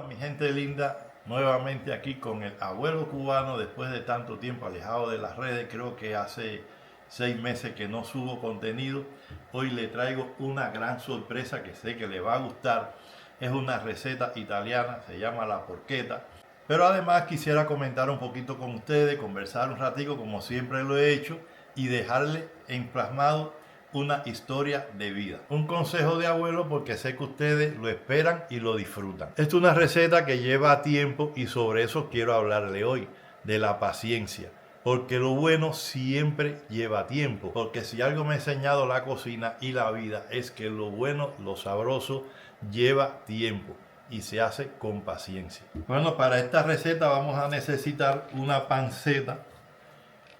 mi gente linda, nuevamente aquí con el abuelo cubano después de tanto tiempo alejado de las redes. Creo que hace 6 meses que no subo contenido. Hoy le traigo una gran sorpresa que sé que le va a gustar. Es una receta italiana, se llama la porchetta. Pero además quisiera comentar un poquito con ustedes, conversar un ratico como siempre lo he hecho y dejarle emplasmado una historia de vida. Un consejo de abuelo porque sé que ustedes lo esperan y lo disfrutan. Esta es una receta que lleva tiempo y sobre eso quiero hablarle hoy, de la paciencia. Porque lo bueno siempre lleva tiempo. Porque si algo me ha enseñado la cocina y la vida es que lo bueno, lo sabroso, lleva tiempo y se hace con paciencia. Bueno, para esta receta vamos a necesitar una panceta.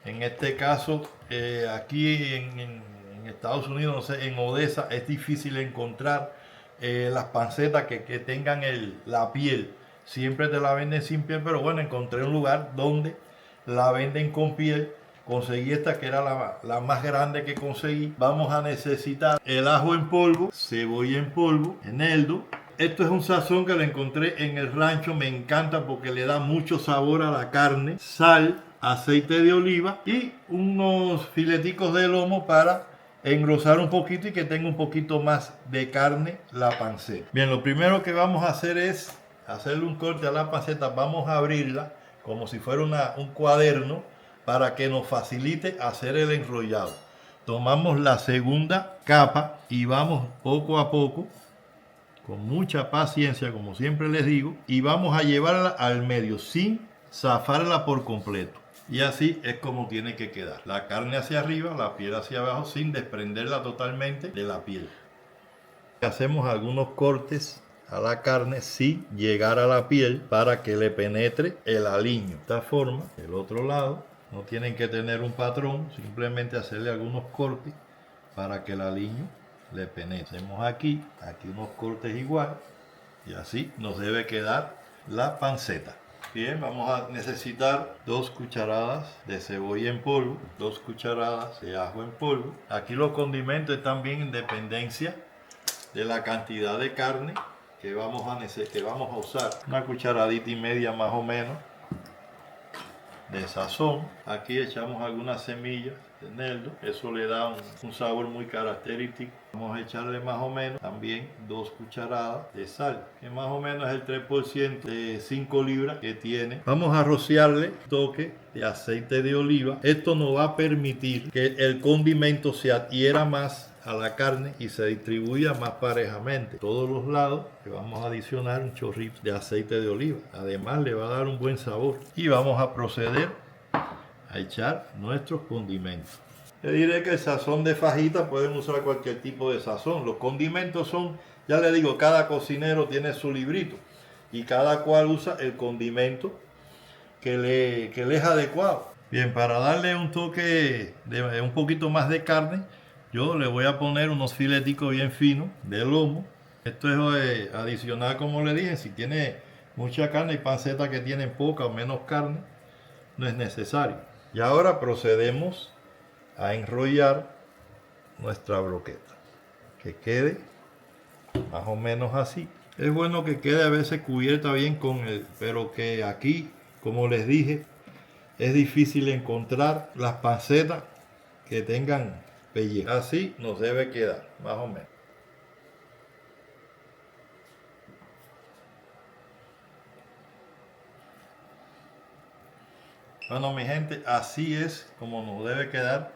En este caso, aquí en Estados Unidos, no sé, en Odessa es difícil encontrar las pancetas que tengan la piel. Siempre te la venden sin piel, pero bueno, encontré un lugar donde la venden con piel. Conseguí esta que era la más grande que conseguí. Vamos a necesitar el ajo en polvo, cebolla en polvo, eneldo. Esto es un sazón que lo encontré en el rancho, me encanta porque le da mucho sabor a la carne, sal, aceite de oliva y unos fileticos de lomo para engrosar un poquito y que tenga un poquito más de carne la panceta. Bien, lo primero que vamos a hacer es hacerle un corte a la panceta. Vamos a abrirla como si fuera un cuaderno para que nos facilite hacer el enrollado. Tomamos la segunda capa y vamos poco a poco, con mucha paciencia, como siempre les digo, y vamos a llevarla al medio sin zafarla por completo. Y así es como tiene que quedar. La carne hacia arriba, la piel hacia abajo, sin desprenderla totalmente de la piel. Hacemos algunos cortes a la carne sin llegar a la piel para que le penetre el aliño. De esta forma, el otro lado, no tienen que tener un patrón, simplemente hacerle algunos cortes para que el aliño le penetre. Hacemos aquí unos cortes igual y así nos debe quedar la panceta. Bien, vamos a necesitar 2 cucharadas de cebolla en polvo, 2 cucharadas de ajo en polvo. Aquí los condimentos están bien en dependencia de la cantidad de carne que vamos a usar. Una cucharadita y media más o menos de sazón. Aquí echamos algunas semillas de eneldo, eso le da un sabor muy característico. Vamos a echarle más o menos también 2 cucharadas de sal, que más o menos es el 3% de 5 libras que tiene. Vamos a rociarle un toque de aceite de oliva. Esto nos va a permitir que el condimento se adhiera más a la carne y se distribuya más parejamente. Todos los lados le vamos a adicionar un chorrito de aceite de oliva. Además le va a dar un buen sabor. Y vamos a proceder a echar nuestros condimentos. Le diré que el sazón de fajita pueden usar cualquier tipo de sazón. Los condimentos son, ya le digo, cada cocinero tiene su librito y cada cual usa el condimento que le es adecuado. Bien, para darle un toque de un poquito más de carne, yo le voy a poner unos fileticos bien finos de lomo. Esto es adicional, como le dije. Si tiene mucha carne y panceta que tienen poca o menos carne, no es necesario. Y ahora procedemos a enrollar nuestra broqueta. Que quede más o menos así. Es bueno que quede a veces cubierta bien pero que aquí, como les dije, es difícil encontrar las pancetas que tengan pellejo. Así nos debe quedar, más o menos. Bueno, mi gente, así es como nos debe quedar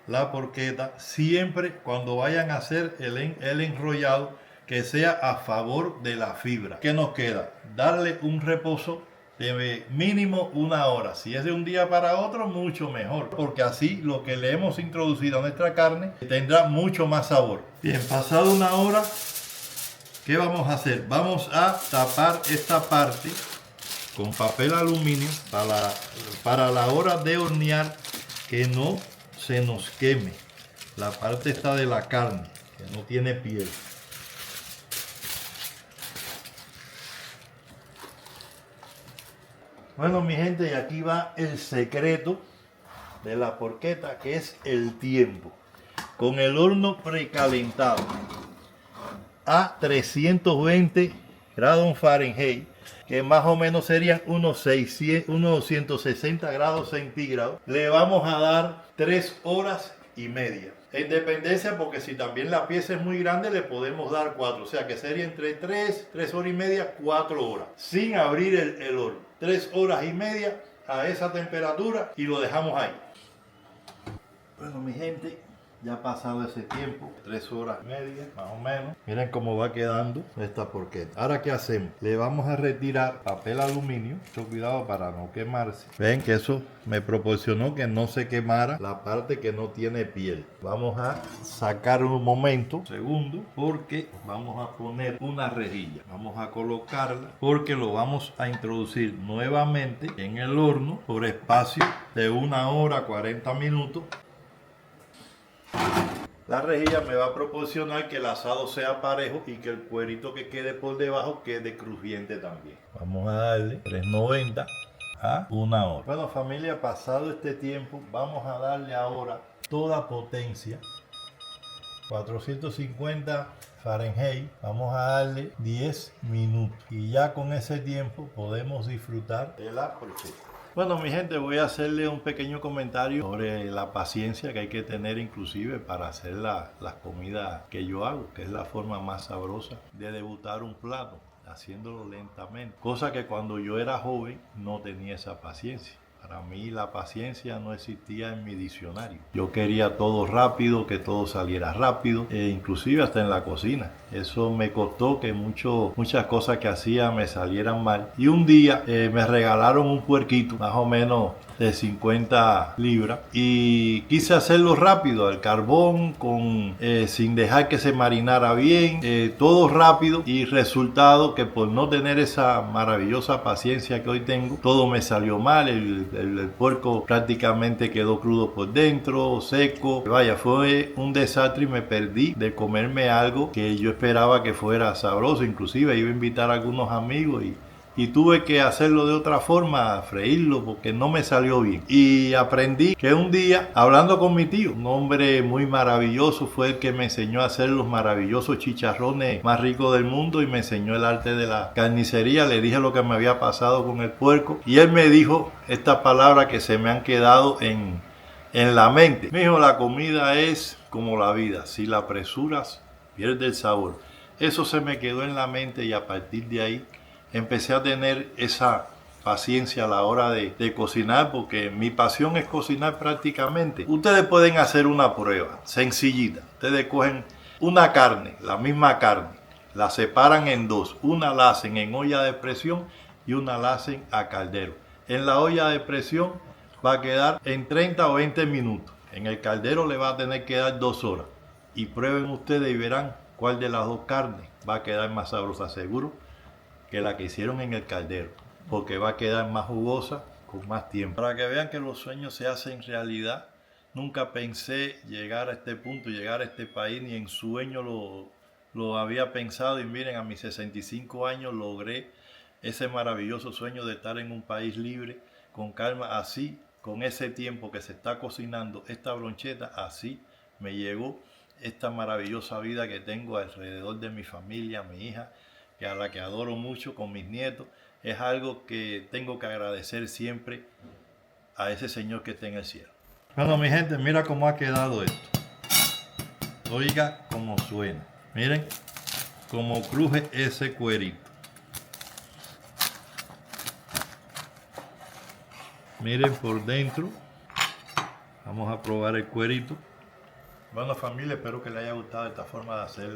la porchetta. Siempre cuando vayan a hacer el enrollado, que sea a favor de la fibra. ¿Qué nos queda? Darle un reposo de mínimo 1 hora. Si es de un día para otro, mucho mejor, porque así lo que le hemos introducido a nuestra carne tendrá mucho más sabor. Bien, pasado 1 hora, ¿qué vamos a hacer? Vamos a tapar esta parte con papel aluminio para la hora de hornear, que no se nos queme la parte esta de la carne que no tiene piel. Bueno, mi gente, y aquí va el secreto de la porchetta, que es el tiempo. Con el horno precalentado a 320 grados Fahrenheit, que más o menos serían unos 160 grados centígrados. Le vamos a dar 3 horas y media. En dependencia, porque si también la pieza es muy grande, le podemos dar 4. O sea que sería entre 3 horas y media, 4 horas. Sin abrir el horno. 3 horas y media a esa temperatura y lo dejamos ahí. Bueno, mi gente, ya ha pasado ese tiempo, 3 horas y media, más o menos. Miren cómo va quedando esta porqueta. Ahora, ¿qué hacemos? Le vamos a retirar papel aluminio. Mucho cuidado para no quemarse. Ven que eso me proporcionó que no se quemara la parte que no tiene piel. Vamos a sacar un momento, segundo, porque vamos a poner una rejilla. Vamos a colocarla porque lo vamos a introducir nuevamente en el horno por espacio de 1 hora 40 minutos. La rejilla me va a proporcionar que el asado sea parejo y que el cuerito que quede por debajo quede crujiente también. Vamos a darle 390 a 1 hora. Bueno, familia, pasado este tiempo, vamos a darle ahora toda potencia. 450 Fahrenheit. Vamos a darle 10 minutos. Y ya con ese tiempo podemos disfrutar de la porcheta. Bueno, mi gente, voy a hacerle un pequeño comentario sobre la paciencia que hay que tener inclusive para hacer las comidas que yo hago, que es la forma más sabrosa de debutar un plato, haciéndolo lentamente. Cosa que cuando yo era joven no tenía esa paciencia. Para mí la paciencia no existía en mi diccionario. Yo quería todo rápido, que todo saliera rápido, inclusive hasta en la cocina. Eso me costó que muchas cosas que hacía me salieran mal. Y un día me regalaron un puerquito, más o menos de 50 libras, y quise hacerlo rápido, al carbón, sin dejar que se marinara bien, todo rápido, y resultado que por no tener esa maravillosa paciencia que hoy tengo, todo me salió mal. El puerco prácticamente quedó crudo por dentro, seco. Vaya, fue un desastre y me perdí de comerme algo que yo esperaba que fuera sabroso. Inclusive iba a invitar a algunos amigos y tuve que hacerlo de otra forma, freírlo, porque no me salió bien. Y aprendí que un día, hablando con mi tío, un hombre muy maravilloso, fue el que me enseñó a hacer los maravillosos chicharrones más ricos del mundo y me enseñó el arte de la carnicería. Le dije lo que me había pasado con el puerco y él me dijo estas palabras que se me han quedado en la mente. Me dijo, la comida es como la vida, si la apresuras, pierde el sabor. Eso se me quedó en la mente y a partir de ahí empecé a tener esa paciencia a la hora de cocinar, porque mi pasión es cocinar prácticamente. Ustedes pueden hacer una prueba sencillita. Ustedes cogen una carne, la misma carne, la separan en dos. Una la hacen en olla de presión y una la hacen a caldero. En la olla de presión va a quedar en 30 o 20 minutos. En el caldero le va a tener que dar 2 horas. Y prueben ustedes y verán cuál de las dos carnes va a quedar más sabrosa, seguro que la que hicieron en el caldero, porque va a quedar más jugosa con más tiempo. Para que vean que los sueños se hacen realidad, nunca pensé llegar a este punto, llegar a este país, ni en sueño lo había pensado, y miren, a mis 65 años logré ese maravilloso sueño de estar en un país libre, con calma, así, con ese tiempo que se está cocinando esta brocheta, así me llegó esta maravillosa vida que tengo alrededor de mi familia, mi hija, que a la que adoro mucho, con mis nietos. Es algo que tengo que agradecer siempre a ese Señor que está en el cielo. Bueno, mi gente, mira cómo ha quedado esto. Oiga cómo suena. Miren cómo cruje ese cuerito. Miren por dentro. Vamos a probar el cuerito. Bueno, familia, espero que les haya gustado esta forma de hacer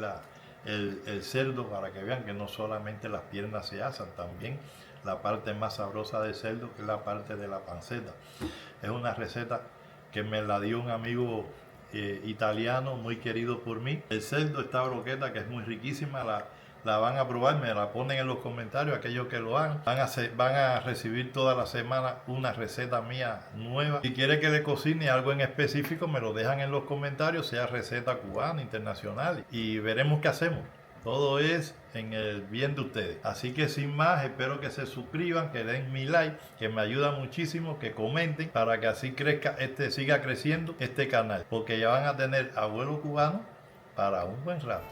el cerdo, para que vean que no solamente las piernas se asan, también la parte más sabrosa del cerdo, que es la parte de la panceta. Es una receta que me la dio un amigo italiano muy querido por mí. El cerdo, esta broqueta que es muy riquísima, la van a probar, me la ponen en los comentarios, aquellos que lo hagan. Van a recibir toda la semana una receta mía nueva. Si quieren que le cocine algo en específico, me lo dejan en los comentarios, sea receta cubana, internacional, y veremos qué hacemos. Todo es en el bien de ustedes. Así que sin más, espero que se suscriban, que den mi like, que me ayuda muchísimo, que comenten, para que así siga creciendo este canal, porque ya van a tener Abuelo Cubano para un buen rato.